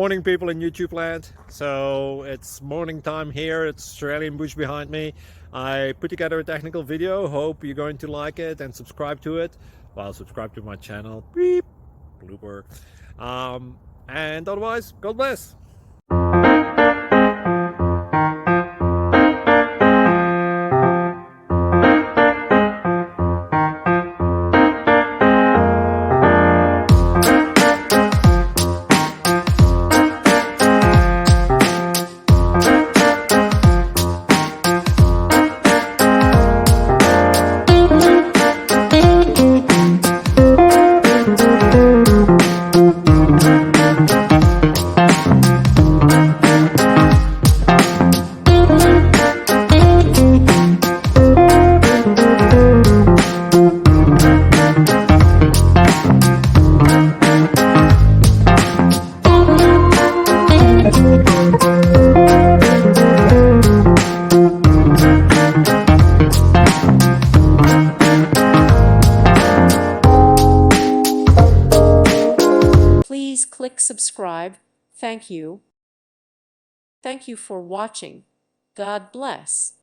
Morning people in YouTube land. So it's morning time here. It's Australian bush behind me. I put together a technical video. Hope you're going to like it and subscribe to it. Well, subscribe to my channel. Beep. Blooper. And otherwise, God bless. Please click subscribe. Thank you. Thank you for watching. God bless.